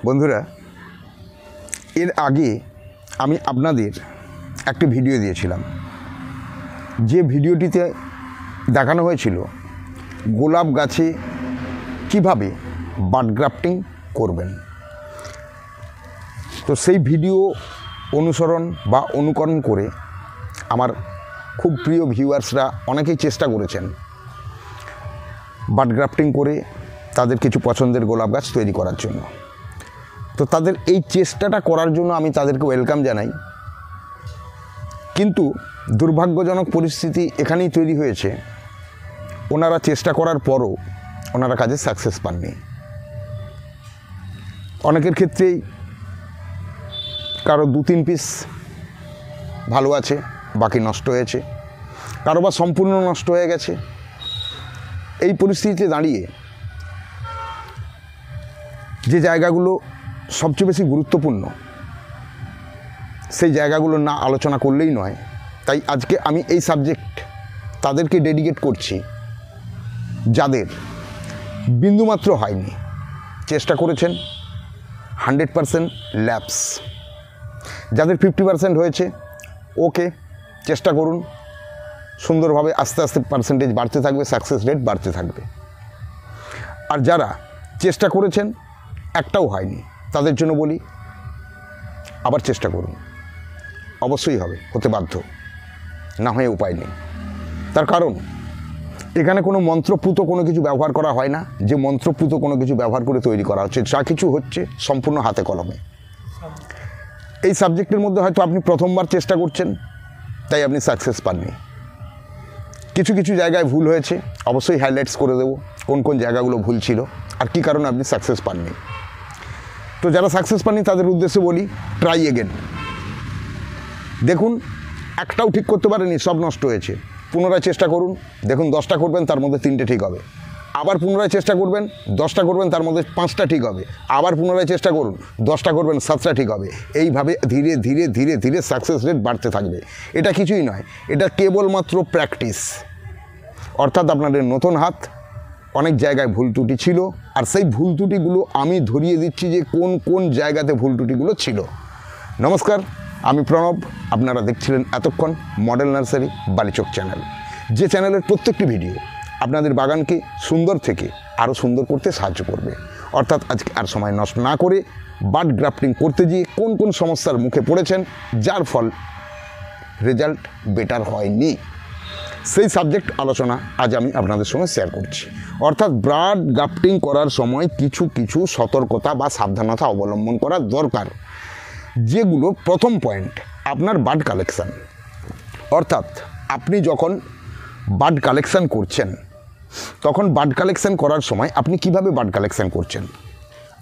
বন্ধুরা, এর আগে আমি আপনাদের একটি ভিডিও দিয়েছিলাম, যে ভিডিওটিতে দেখানো হয়েছিল গোলাপ গাছে কিভাবে বাড গ্রাফটিং করবেন। তো সেই ভিডিও অনুসরণ বা অনুকরণ করে আমার খুব প্রিয় ভিউয়ার্সরা অনেকেই চেষ্টা করেছেন বাড গ্রাফটিং করে তাদের কিছু পছন্দের গোলাপ গাছ তৈরি করার জন্য। তো তাদের এই চেষ্টাটা করার জন্য আমি তাদেরকে ওয়েলকাম জানাই, কিন্তু দুর্ভাগ্যজনক পরিস্থিতি এখানেই তৈরি হয়েছে, ওনারা চেষ্টা করার পরও ওনারা কাজে সাকসেস পাননি। অনেকের ক্ষেত্রেই কারো 2-3 পিস ভালো আছে, বাকি নষ্ট হয়েছে, কারো বা সম্পূর্ণ নষ্ট হয়ে গেছে। এই পরিস্থিতিতে দাঁড়িয়ে যে জায়গাগুলো সবচেয়ে বেশি গুরুত্বপূর্ণ সেই জায়গাগুলো না আলোচনা করলেই নয়। তাই আজকে আমি এই সাবজেক্ট তাদেরকে ডেডিকেট করছি যাদের বিন্দুমাত্র হয়নি, চেষ্টা করেছেন 100% ল্যাপস। যাদের 50% হয়েছে, ওকে, চেষ্টা করুন, সুন্দরভাবে আস্তে আস্তে পার্সেন্টেজ বাড়তে থাকবে, সাকসেস রেট বাড়তে থাকবে। আর যারা চেষ্টা করেছেন একটাও হয়নি, তাদের জন্য বলি আবার চেষ্টা করুন, অবশ্যই হবে, হতে বাধ্য, না হয়ে উপায় নেই। তার কারণ এখানে কোনো মন্ত্রপুত কোনো কিছু ব্যবহার করা হয় না, যে মন্ত্রপুত কোনো কিছু ব্যবহার করে তৈরি করা হচ্ছে, যা কিছু হচ্ছে সম্পূর্ণ হাতে কলমে। এই সাবজেক্টের মধ্যে হয়তো আপনি প্রথমবার চেষ্টা করছেন, তাই আপনি সাকসেস পাননি। কিছু কিছু জায়গায় ভুল হয়েছে, অবশ্যই হাইলাইটস করে দেবো কোন কোন জায়গাগুলো ভুল ছিল আর কী কারণে আপনি সাকসেস পাননি। তো যারা সাকসেস পাননি তাদের উদ্দেশ্যে বলি, ট্রাই এগেন। দেখুন, একটাও ঠিক করতে পারেনি, সব নষ্ট হয়েছে, পুনরায় চেষ্টা করুন। দেখুন, 10টা করবেন, তার মধ্যে 3টে ঠিক হবে। আবার পুনরায় চেষ্টা করবেন, 10টা করবেন, তার মধ্যে 5টা ঠিক হবে। আবার পুনরায় চেষ্টা করুন, 10টা করবেন, 7টা ঠিক হবে। এইভাবে ধীরে ধীরে ধীরে ধীরে সাকসেস রেট বাড়তে থাকবে। এটা কিছুই নয়, এটা কেবলমাত্র প্র্যাকটিস। অর্থাৎ আপনাদের নতুন হাত, অনেক জায়গায় ভুল ত্রুটি ছিল, আর সেই ভুল ত্রুটিগুলো আমি ধরিয়ে দিচ্ছি যে কোন কোন জায়গাতে ভুল ত্রুটিগুলো ছিল। নমস্কার, আমি প্রণব, আপনারা দেখছিলেন এতক্ষণ মডেল নার্সারি বালিচক চ্যানেল, যে চ্যানেলের প্রত্যেকটি ভিডিও আপনাদের বাগানকে সুন্দর থেকে আরও সুন্দর করতে সাহায্য করবে। অর্থাৎ আজকে আর সময় নষ্ট না করে বাড গ্রাফটিং করতে গিয়ে কোন কোন সমস্যার মুখে পড়েছেন, যার ফল রেজাল্ট বেটার হয়নি, সেই সাবজেক্ট আলোচনা আজ আমি আপনাদের সঙ্গে শেয়ার করছি। অর্থাৎ বাড গ্রাফটিং করার সময় কিছু কিছু সতর্কতা বা সাবধানতা অবলম্বন করা দরকার, যেগুলো প্রথম পয়েন্ট আপনার বাড কালেকশান। অর্থাৎ আপনি যখন বাড কালেকশান করছেন, তখন বাড কালেকশান করার সময় আপনি কিভাবে বাড কালেকশান করছেন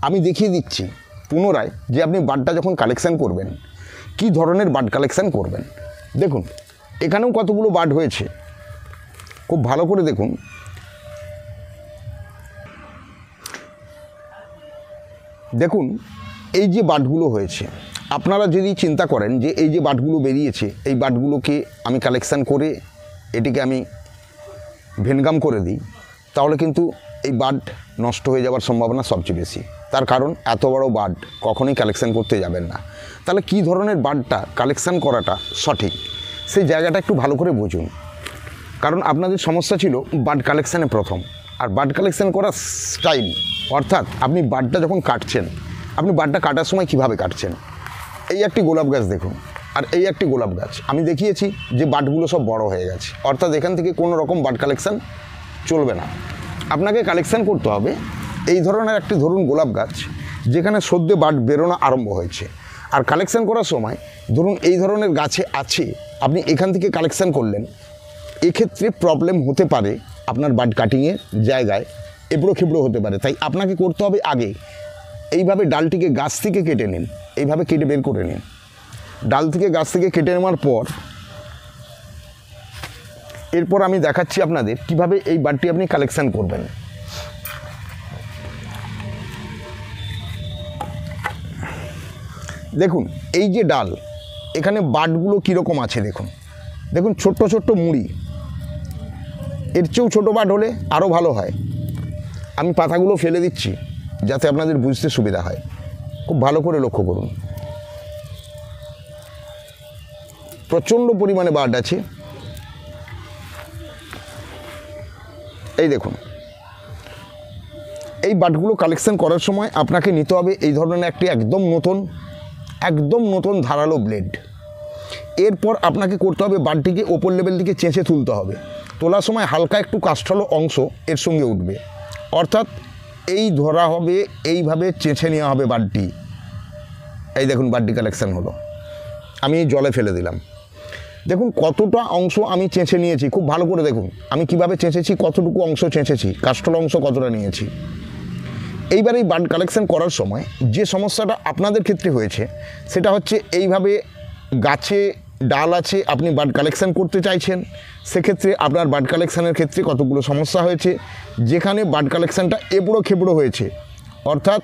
আমি দেখিয়ে দিচ্ছি পুনরায়, যে আপনি বাডটা যখন কালেকশান করবেন কি ধরনের বাড কালেকশান করবেন। দেখুন, এখানেও কতগুলো বাড হয়েছে, খুব ভালো করে দেখুন। দেখুন, এই যে বাডগুলো হয়েছে, আপনারা যদি চিন্তা করেন যে এই যে বাডগুলো বেরিয়েছে, এই বাডগুলোকে আমি কালেকশান করে এটিকে আমি ভেনগাম করে দিই, তাহলে কিন্তু এই বাড নষ্ট হয়ে যাওয়ার সম্ভাবনা সবচেয়ে বেশি। তার কারণ এত বড় বাড কখনোই কালেকশান করতে যাবেন না। তাহলে কী ধরনের বাডটা কালেকশান করাটা সঠিক, সেই জায়গাটা একটু ভালো করে বুঝুন। কারণ আপনাদের সমস্যা ছিল বাড কালেকশানে প্রথম, আর বাড কালেকশান করার স্টাইল। অর্থাৎ আপনি বাডটা যখন কাটছেন, আপনি বাডটা কাটার সময় কিভাবে কাটছেন। এই একটি গোলাপ গাছ দেখুন, আর এই একটি গোলাপ গাছ আমি দেখিয়েছি যে বাডগুলো সব বড় হয়ে গেছে। অর্থাৎ এখান থেকে কোনো রকম বাড কালেকশান চলবে না, আপনাকে কালেকশান করতে হবে এই ধরনের একটি, ধরুন গোলাপ গাছ যেখানে সদ্যে বাড বেরোনো আরম্ভ হয়েছে। আর কালেকশান করার সময় ধরুন এই ধরনের গাছে আছে, আপনি এখান থেকে কালেকশান করলেন, এক্ষেত্রে প্রবলেম হতে পারে, আপনার বাড কাটিংয়ের জায়গায় এবড়ো খেবড়ো হতে পারে। তাই আপনাকে করতে হবে আগে এইভাবে ডালটিকে গাছ থেকে কেটে নিন, এইভাবে কেটে বের করে নিন। ডাল থেকে গাছ থেকে কেটে নেওয়ার পর এরপর আমি দেখাচ্ছি আপনাদের কিভাবে এই বাডটি আপনি কালেকশান করবেন। দেখুন, এই যে ডাল, এখানে বাডগুলো কীরকম আছে দেখুন। দেখুন, ছোট্ট ছোট্ট মুড়ি, এর চেয়েও ছোটো বাড হলে আরও ভালো হয়। আমি পাতাগুলো ফেলে দিচ্ছি যাতে আপনাদের বুঝতে সুবিধা হয়। খুব ভালো করে লক্ষ্য করুন, প্রচণ্ড পরিমাণে বার্ড আছে। এই দেখুন, এই বার্ডগুলো কালেকশন করার সময় আপনাকে নিতে হবে এই ধরনের একটি একদম নতুন ধারালো ব্লেড। এরপর আপনাকে করতে হবে বার্ডটিকে ওপর লেভেল থেকে চেঁচে তুলতে হবে। তোলার সময় হালকা একটু কাষ্ঠল অংশ এর সঙ্গে উঠবে, অর্থাৎ এই ধরা হবে, এইভাবে চেঁচে নেওয়া হবে বার্ডটি। এই দেখুন বার্ডটি কালেকশন হলো, আমি জলে ফেলে দিলাম। দেখুন কতটা অংশ আমি চেঁচে নিয়েছি, খুব ভালো করে দেখুন আমি কিভাবে চেঁচেছি, কতটুকু অংশ চেঁচেছি, কাষ্ঠল অংশ কতটা নিয়েছি। এইবার এই বার্ড কালেকশন করার সময় যে সমস্যাটা আপনাদের ক্ষেত্রে হয়েছে সেটা হচ্ছে, এইভাবে গাছে ডাল আছে, আপনি বার্ড কালেকশন করতে চাইছেন, সেক্ষেত্রে আপনার বার্ড কালেকশানের ক্ষেত্রে কতগুলো সমস্যা হয়েছে। যেখানে বার্ড কালেকশানটা এবড়ো খেবড়ো হয়েছে, অর্থাৎ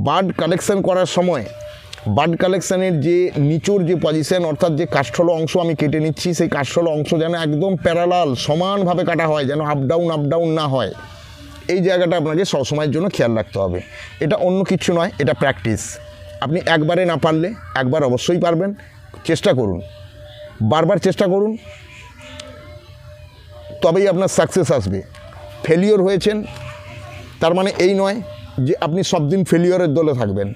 বার্ড কালেকশন করার সময় বার্ড কালেকশানের যে নিচুর যে পজিশন, অর্থাৎ যে কাষ্ঠল অংশ আমি কেটে নিচ্ছি, সেই কাষ্ঠল অংশ যেন একদম প্যারালাল সমানভাবে কাটা হয়, যেন আপ ডাউন না হয়। এই জায়গাটা আপনাকে সবসময়ের জন্য খেয়াল রাখতে হবে। এটা অন্য কিছু নয়, এটা প্র্যাকটিস। আপনি একবারে না পারলে একবার অবশ্যই পারবেন। চেষ্টা করুন, বারবার চেষ্টা করুন, তবেই আপনার সাকসেস আসবে। ফেলিওর হয়েছেন তার মানে এই নয় যে আপনি সব দিন ফেলিওরের দলে থাকবেন।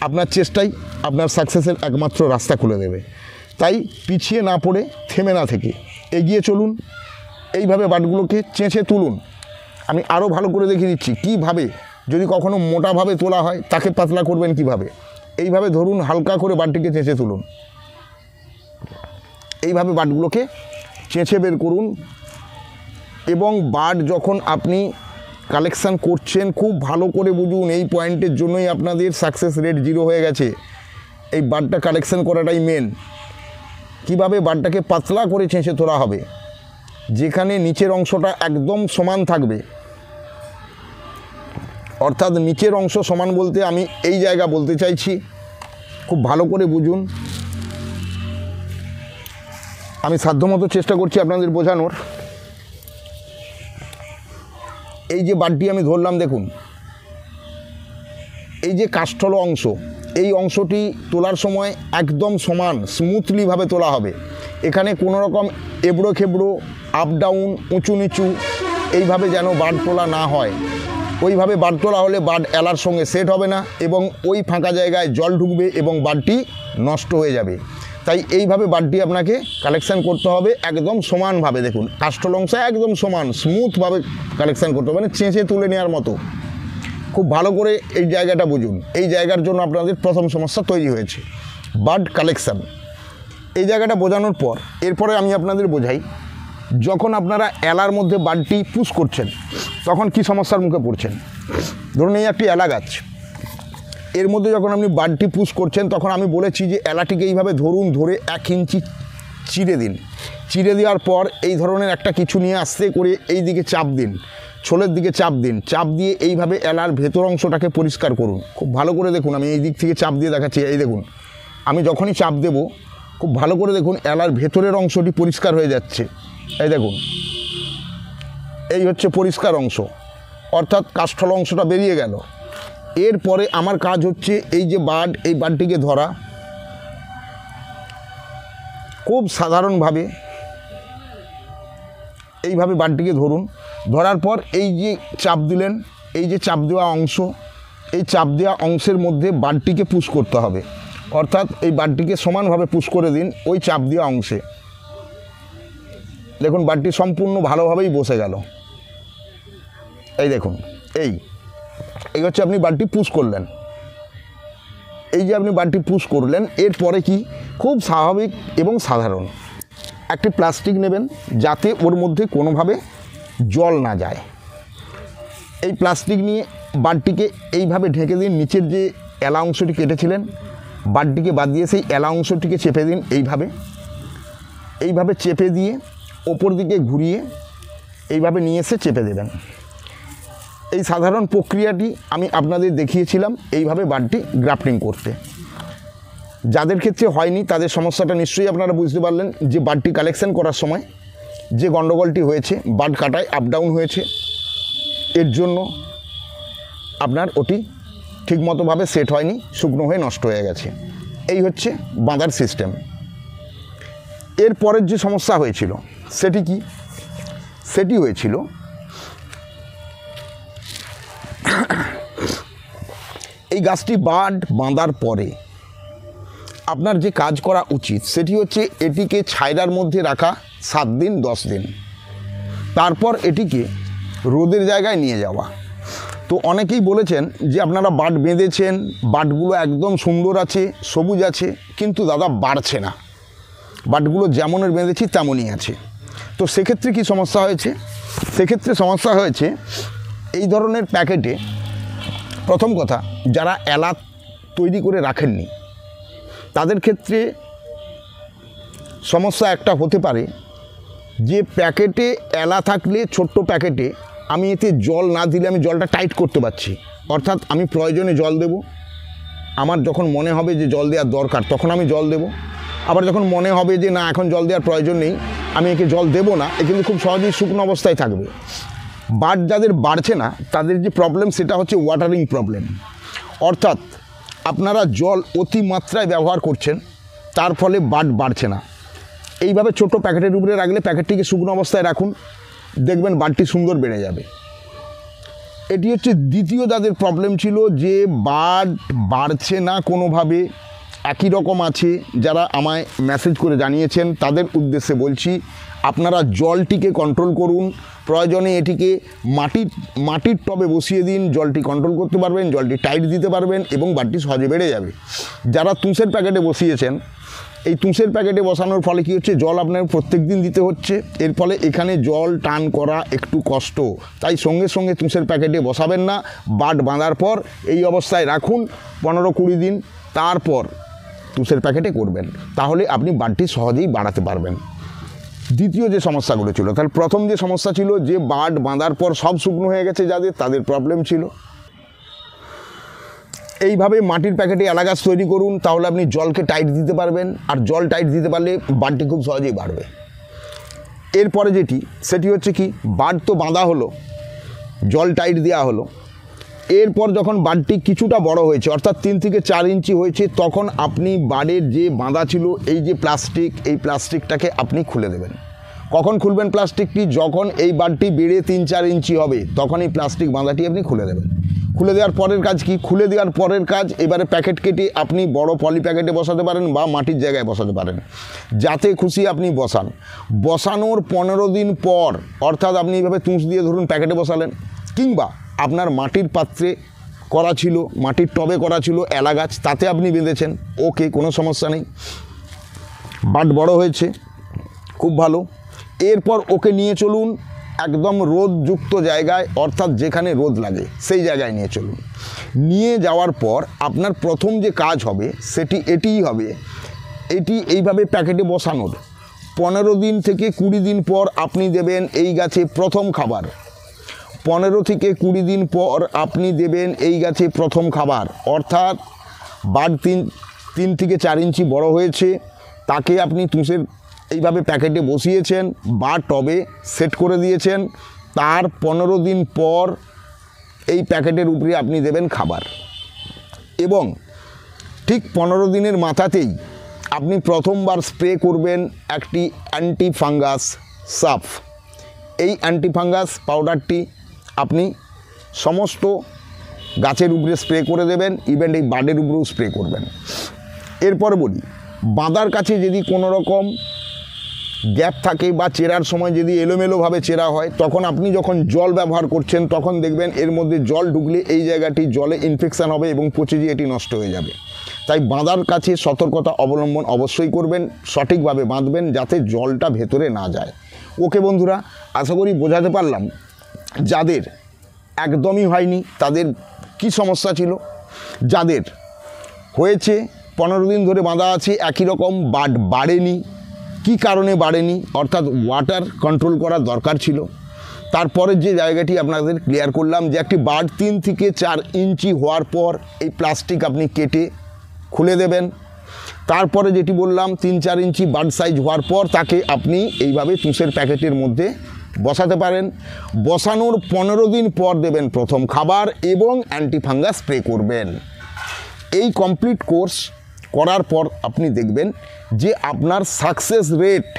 আপনার চেষ্টাই আপনার সাকসেসের একমাত্র রাস্তা খুলে দেবে। তাই পিছিয়ে না পড়ে, থেমে না থেকে এগিয়ে চলুন। এইভাবে বাটগুলোকে চেঁচে তুলুন। আমি আরও ভালো করে দেখিয়ে দিচ্ছি কীভাবে, যদি কখনো মোটাভাবে তোলা হয় তাকে পাতলা করবেন কিভাবে। এইভাবে ধরুন, হালকা করে বাটটিকে চেঁচে তুলুন। এইভাবে বাটগুলোকে চেঁচে বের করুন। এবং বাট যখন আপনি কালেকশান করছেন, খুব ভালো করে বুঝুন, এই পয়েন্টের জন্যই আপনাদের সাকসেস রেট 0 হয়ে গেছে। এই বাটটা কালেকশান করাটাই মেন। কিভাবে বাটটাকে পাতলা করে চেঁচে তোলা হবে, যেখানে নিচের অংশটা একদম সমান থাকবে। অর্থাৎ নিচের অংশ সমান বলতে আমি এই জায়গা বলতে চাইছি, খুব ভালো করে বুঝুন। আমি সাধ্যমতো চেষ্টা করছি আপনাদের বোঝানোর। এই যে বাটটি আমি ধরলাম, দেখুন এই যে কাষ্ঠল অংশ, এই অংশটি তোলার সময় একদম সমান স্মুথলিভাবে তোলা হবে। এখানে কোনো রকম এবড়ো খেবড়ো, আপ ডাউন, উঁচু নিচু এইভাবে যেন বাট তোলা না হয়। ওইভাবে বাট তোলা হলে বাট এলার সঙ্গে সেট হবে না এবং ওই ফাঁকা জায়গায় জল ঢুকবে এবং বাটটি নষ্ট হয়ে যাবে। তাই এইভাবে বাটটি আপনাকে কালেকশান করতে হবে একদম সমানভাবে। দেখুন কাষ্ঠল অংশ একদম সমান স্মুথভাবে কালেকশান করতে হবে, মানে চেঁচে তুলে নেওয়ার মতো। খুব ভালো করে এই জায়গাটা বুঝুন। এই জায়গার জন্য আপনাদের প্রথম সমস্যা তৈরি হয়েছে, বার্ড কালেকশান। এই জায়গাটা বোঝানোর পর এরপরে আমি আপনাদের বোঝাই, যখন আপনারা এলার মধ্যে বার্ডটি পুশ করছেন তখন কি সমস্যার মুখে পড়ছেন। ধরুন এই একটি এলা গাছ, এর মধ্যে যখন আপনি বার্ডটি পুশ করছেন তখন আমি বলেছি যে এলাটিকে এইভাবে ধরুন, ধরে 1 ইঞ্চি চিড়ে দিন। চিড়ে দেওয়ার পর এই ধরনের একটা কিছু নিয়ে আস্তে করে এই দিকে চাপ দিন, ছোলের দিকে চাপ দিন। চাপ দিয়ে এইভাবে এলার ভেতর অংশটাকে পরিষ্কার করুন। খুব ভালো করে দেখুন, আমি এই দিক থেকে চাপ দিয়ে দেখাচ্ছি। এই দেখুন, আমি যখনই চাপ দেব খুব ভালো করে দেখুন এলার ভেতরের অংশটি পরিষ্কার হয়ে যাচ্ছে। এই দেখুন, এই হচ্ছে পরিষ্কার অংশ, অর্থাৎ কাষ্ঠল অংশটা বেরিয়ে গেল। এরপরে আমার কাজ হচ্ছে এই যে বার্ড, এই বার্ডটিকে ধরা খুব সাধারণভাবে। এইভাবে বার্ডটিকে ধরুন, ধরার পর এই যে চাপ দিলেন, এই যে চাপ দেওয়া অংশ, এই চাপ দেওয়া অংশের মধ্যে বার্ডটিকে পুশ করতে হবে। অর্থাৎ এই বার্ডটিকে সমানভাবে পুশ করে দিন ওই চাপ দেওয়া অংশে। দেখুন বার্ডটি সম্পূর্ণ ভালোভাবেই বসে গেল। এই দেখুন, এই হচ্ছে আপনি বার্ডটি পুশ করলেন। এই যে আপনি বার্ডটি পুশ করলেন, এরপরে কি খুব স্বাভাবিক এবং সাধারণ একটি প্লাস্টিক নেবেন যাতে ওর মধ্যে কোনোভাবে জল না যায়। এই প্লাস্টিক নিয়ে বার্ডটিকে এইভাবে ঢেকে দিন। নিচের যে এলা অংশটি কেটেছিলেন বার্ডটিকে বাদ দিয়ে সেই এলা অংশটিকে চেপে দিন। এইভাবে চেপে দিয়ে ওপর দিকে ঘুরিয়ে এইভাবে নিয়ে এসে চেপে দেবেন। এই সাধারণ প্রক্রিয়াটি আমি আপনাদের দেখিয়েছিলাম এইভাবে বার্ডটি গ্রাফটিং করতে। যাদের ক্ষেত্রে হয়নি তাদের সমস্যাটা নিশ্চয়ই আপনারা বুঝতে পারলেন যে বার্ডটি কালেকশন করার সময় যে গণ্ডগোলটি হয়েছে, বার্ড কাটায় আপ ডাউন হয়েছে, এর জন্য আপনার ওটি ঠিকমতোভাবে সেট হয়নি, শুকনো হয়ে নষ্ট হয়ে গেছে। এই হচ্ছে বাঁধার সিস্টেম। এর পরের যে সমস্যা হয়েছিল সেটি কি? সেটি হয়েছিল এই গাছটি বাঁধার পরে আপনার যে কাজ করা উচিত সেটি হচ্ছে এটিকে ছায়রার মধ্যে রাখা 7 দিন 10 দিন, তারপর এটিকে রোদের জায়গায় নিয়ে যাওয়া। তো অনেকেই বলেছেন যে আপনারা বাঁধ বেঁধেছেন, বাঁধগুলো একদম সুন্দর আছে, সবুজ আছে, কিন্তু দাদা বাড়ছে না, বাঁধগুলো যেমনের বেঁধেছি তেমনই আছে। তো সেক্ষেত্রে কি সমস্যা হয়েছে? সেক্ষেত্রে সমস্যা হয়েছে এই ধরনের প্যাকেটে, প্রথম কথা যারা এলা তৈরি করে রাখেননি তাদের ক্ষেত্রে সমস্যা একটা হতে পারে যে প্যাকেটে এলা থাকলে, ছোট্ট প্যাকেটে আমি এতে জল না দিলে আমি জলটা টাইট করতে পারছি, অর্থাৎ আমি প্রয়োজনে জল দেব, আমার যখন মনে হবে যে জল দেওয়ার দরকার তখন আমি জল দেব, আবার যখন মনে হবে যে না এখন জল দেওয়ার প্রয়োজন নেই আমি একে জল দেব না, এ কিন্তু খুব সহজেই শুকনো অবস্থায় থাকবে। বাট যাদের বাড়ছে না তাদের যে প্রবলেম সেটা হচ্ছে ওয়াটারিং প্রবলেম, অর্থাৎ আপনারা জল অতিমাত্রায় ব্যবহার করছেন, তার ফলে বাট বাড়ছে না। এইভাবে ছোট প্যাকেটের উপরে রাখলে, প্যাকেটটিকে শুকনো অবস্থায় রাখুন, দেখবেন বাটটি সুন্দর বেড়ে যাবে। এটি হচ্ছে দ্বিতীয় যাদের প্রবলেম ছিল যে বাট বাড়ছে না কোনোভাবে, একই রকম আছে, যারা আমায় মেসেজ করে জানিয়েছেন তাদের উদ্দেশ্যে বলছি আপনারা জলটিকে কন্ট্রোল করুন, প্রয়োজনে এটিকে মাটির টবে বসিয়ে দিন, জলটি কন্ট্রোল করতে পারবেন, জলটি টাইট দিতে পারবেন এবং বাটটি সহজে বেড়ে যাবে। যারা তুষের প্যাকেটে বসিয়েছেন, এই তুষের প্যাকেটে বসানোর ফলে কী হচ্ছে, জল আপনার প্রত্যেক দিন দিতে হচ্ছে, এর ফলে এখানে জল টান করা একটু কষ্ট, তাই সঙ্গে সঙ্গে তুষের প্যাকেটে বসাবেন না, বাট বাঁধার পর এই অবস্থায় রাখুন 15-20 দিন, তারপর তুষের প্যাকেটে করবেন, তাহলে আপনি বাটটি সহজেই বাড়াতে পারবেন। দ্বিতীয় যে সমস্যাগুলো ছিল, তাহলে প্রথম যে সমস্যা ছিল যে বাট বাঁধার পর সব শুকনো হয়ে গেছে, যাদের তাদের প্রবলেম ছিল। এইভাবে মাটির প্যাকেটে এলা গাছ তৈরি করুন, তাহলে আপনি জলকে টাইট দিতে পারবেন, আর জল টাইট দিতে পারলে বাটটি খুব সহজেই বাড়বে। এরপরে যেটি সেটি হচ্ছে কি, বাট তো বাঁধা হলো, জল টাইট দেওয়া হলো, এরপর যখন বাটটি কিছুটা বড় হয়েছে অর্থাৎ 3 থেকে 4 ইঞ্চি হয়েছে, তখন আপনি বাড়ের যে বাঁধা ছিল এই যে প্লাস্টিক, এই প্লাস্টিকটাকে আপনি খুলে দেবেন। কখন খুলবেন প্লাস্টিকটি? যখন এই বাটটি বেড়ে 3-4 ইঞ্চি হবে তখন এই প্লাস্টিক বাঁধাটি আপনি খুলে দেবেন। খুলে দেওয়ার পরের কাজ কি? খুলে দেওয়ার পরের কাজ এবারে প্যাকেট কেটে আপনি বড় পলি প্যাকেটে বসাতে পারেন বা মাটির জায়গায় বসাতে পারেন, যাতে খুশি আপনি বসান। বসানোর 15 দিন পর, অর্থাৎ আপনি এইভাবে তুষ দিয়ে ধরুন প্যাকেটে বসালেন, কিংবা আপনার মাটির পাত্রে করা ছিল, মাটির টবে করা ছিল এলা গাছ, তাতে আপনি বেঁধেছেন, ওকে, কোনো সমস্যা নেই, বাট বড় হয়েছে, খুব ভালো। এরপর ওকে নিয়ে চলুন একদম রোদযুক্ত জায়গায়, অর্থাৎ যেখানে রোদ লাগে সেই জায়গায় নিয়ে চলুন। নিয়ে যাওয়ার পর আপনার প্রথম যে কাজ হবে সেটি এটিই হবে, এটি এইভাবে প্যাকেটে বসানোর 15 দিন থেকে 20 দিন পর আপনি দেবেন এই গাছে প্রথম খাবার। 15 থেকে 20 দিন পর আপনি দেবেন এই গাছে প্রথম খাবার, অর্থাৎ বাট 3 থেকে 4 ইঞ্চি বড় হয়েছে, তাকে আপনি তুষের এইভাবে প্যাকেটে বসিয়েছেন বা টবে সেট করে দিয়েছেন, তার 15 দিন পর এই প্যাকেটের উপরে আপনি দেবেন খাবার। এবং ঠিক 15 দিনের মাথাতেই আপনি প্রথমবার স্প্রে করবেন একটি অ্যান্টিফাঙ্গাস সাফ। এই অ্যান্টিফাঙ্গাস পাউডারটি আপনি সমস্ত গাছের উপরে স্প্রে করে দেবেন, ইভেন এই বাডের উপরেও স্প্রে করবেন। এরপরে বলি, বাঁধার কাছে যদি কোনো রকম গ্যাপ থাকে বা চেরার সময় যদি এলোমেলোভাবে চেরা হয়, তখন আপনি যখন জল ব্যবহার করছেন তখন দেখবেন এর মধ্যে জল ঢুকলে এই জায়গাটি জলে ইনফেকশান হবে এবং পচে গিয়ে এটি নষ্ট হয়ে যাবে। তাই বাঁধার কাছে সতর্কতা অবলম্বন অবশ্যই করবেন, সঠিকভাবে বাঁধবেন যাতে জলটা ভেতরে না যায়। ওকে বন্ধুরা, আশা করি বোঝাতে পারলাম যাদের একদমই হয়নি তাদের কি সমস্যা ছিল, যাদের হয়েছে 15 দিন ধরে বাঁধা আছে একই রকম বাট বাড়েনি, কি কারণে বাড়েনি, অর্থাৎ ওয়াটার কন্ট্রোল করার দরকার ছিল। তারপরের যে জায়গাটি আপনাদের ক্লিয়ার করলাম যে একটি বাট 3 থেকে 4 ইঞ্চি হওয়ার পর এই প্লাস্টিক আপনি কেটে খুলে দেবেন। তারপরে যেটি বললাম 3-4 ইঞ্চি বাট সাইজ হওয়ার পর তাকে আপনি এইভাবে তুষের প্যাকেটের মধ্যে বসাতে পারেন। বসানোর 15 দিন পর দেবেন প্রথম খাবার এবং অ্যান্টিফাঙ্গাস স্প্রে করবেন। এই কমপ্লিট কোর্স করার পর আপনি দেখবেন যে আপনার সাকসেস রেট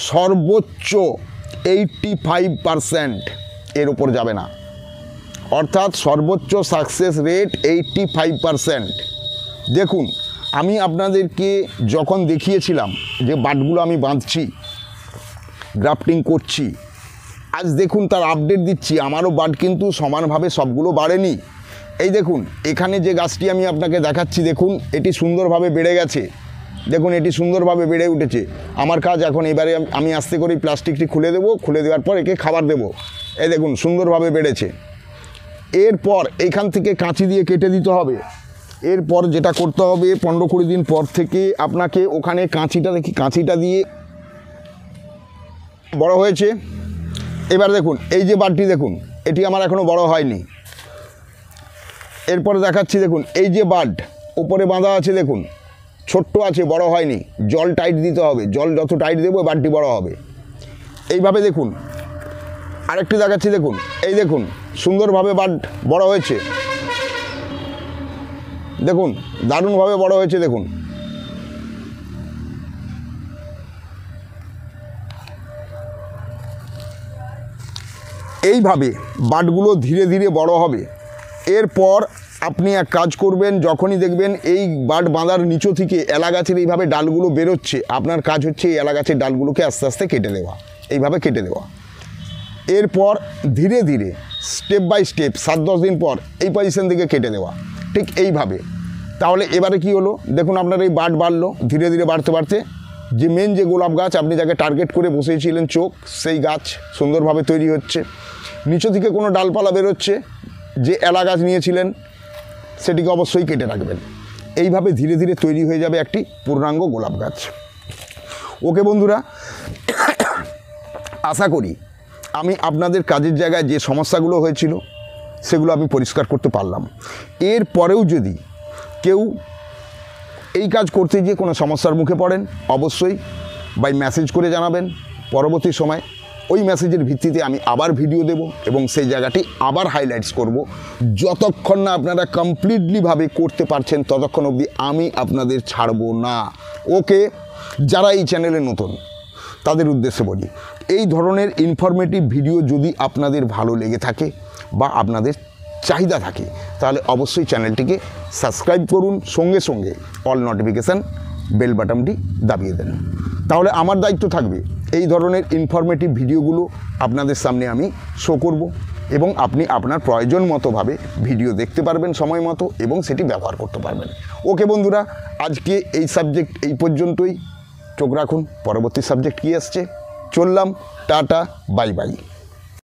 সর্বোচ্চ 85% এর ওপর যাবে না, অর্থাৎ সর্বোচ্চ সাকসেস রেট 85%। দেখুন, আমি আপনাদেরকে যখন দেখিয়েছিলাম যে বাটগুলো আমি বাঁধছি, গ্রাফটিং করছি, আজ দেখুন তার আপডেট দিচ্ছি। আমারও বাট কিন্তু সমানভাবে সবগুলো বাড়েনি। এই দেখুন, এখানে যে গাছটি আমি আপনাকে দেখাচ্ছি, দেখুন এটি সুন্দরভাবে বেড়ে গেছে। দেখুন এটি সুন্দরভাবে বেড়ে উঠেছে। আমার কাজ এখন এবারে আমি আস্তে করে প্লাস্টিকটি খুলে দেবো, খুলে দেওয়ার পর একে খাবার দেবো। এই দেখুন সুন্দরভাবে বেড়েছে। এরপর এইখান থেকে কাঁচি দিয়ে কেটে দিতে হবে। এরপর যেটা করতে হবে, 15-20 দিন পর থেকে আপনাকে ওখানে কাঁচিটা দিয়ে বড় হয়েছে। এবার দেখুন এই যে বাটটি দেখুন, এটি আমার এখনও বড় হয়নি। এরপরে দেখাচ্ছি, দেখুন এই যে বাট ওপরে বাঁধা আছে, দেখুন ছোট্ট আছে, বড় হয়নি। জল টাইট দিতে হবে, জল যত টাইট দেবো বাটটি বড় হবে। এইভাবে দেখুন আরেকটি দেখাচ্ছি, দেখুন এই দেখুন সুন্দরভাবে বাট বড় হয়েছে। দেখুন দারুণভাবে বড় হয়েছে। দেখুন এইভাবে বাটগুলো ধীরে ধীরে বড় হবে। এরপর আপনি এক কাজ করবেন, যখনই দেখবেন এই বাট বাঁধার নিচু থেকে এলা গাছের এইভাবে ডালগুলো বেরোচ্ছে, আপনার কাজ হচ্ছে এই এলা গাছের ডালগুলোকে আস্তে আস্তে কেটে দেওয়া, এইভাবে কেটে দেওয়া। এরপর ধীরে ধীরে স্টেপ বাই স্টেপ 7-10 দিন পর এই পজিশন থেকে কেটে দেওয়া, ঠিক এইভাবে। তাহলে এবারে কি হলো, দেখুন আপনার এই বাট বাড়লো, ধীরে ধীরে বাড়তে বাড়তে যে মেন যে গোলাপ গাছ আপনি যাকে টার্গেট করে বসিয়েছিলেন চোখ, সেই গাছ সুন্দরভাবে তৈরি হচ্ছে। নিচু থেকে কোনো ডালপালা বেরোচ্ছে, যে এলা গাছ নিয়েছিলেন সেটিকে অবশ্যই কেটে রাখবেন। এইভাবে ধীরে ধীরে তৈরি হয়ে যাবে একটি পূর্ণাঙ্গ গোলাপ গাছ। ওকে বন্ধুরা, আশা করি আমি আপনাদের কাজের জায়গায় যে সমস্যাগুলো হয়েছিল সেগুলো আমি পরিষ্কার করতে পারলাম। এর পরেও যদি কেউ এই কাজ করতে গিয়ে কোনো সমস্যার মুখে পড়েন, অবশ্যই বাই মেসেজ করে জানাবেন। পরবর্তী সময় ওই মেসেজের ভিত্তিতে আমি আবার ভিডিও দেব এবং সেই জায়গাটি আবার হাইলাইটস করব। যতক্ষণ না আপনারা কমপ্লিটলিভাবে করতে পারছেন ততক্ষণ অবধি আমি আপনাদের ছাড়বো না। ওকে, যারা এই চ্যানেলে নতুন তাদের উদ্দেশ্যে বলি, এই ধরনের ইনফরমেটিভ ভিডিও যদি আপনাদের ভালো লেগে থাকে বা আপনাদের চাহিদা থাকে, তাহলে অবশ্যই চ্যানেলটিকে সাবস্ক্রাইব করুন, সঙ্গে সঙ্গে অল নোটিফিকেশান বেল বাটনটি দাবিয়ে দেন। তাহলে আমার দায়িত্ব থাকবে এই ধরনের ইনফরমেটিভ ভিডিওগুলো আপনাদের সামনে আমি শো করব এবং আপনি আপনার প্রয়োজন মতোভাবে ভিডিও দেখতে পারবেন সময় মতো এবং সেটি ব্যবহার করতে পারবেন। ওকে বন্ধুরা, আজকে এই সাবজেক্ট এই পর্যন্তই। চোখ রাখুন পরবর্তী সাবজেক্ট কী আসছে। চললাম, টাটা, বাই বাই।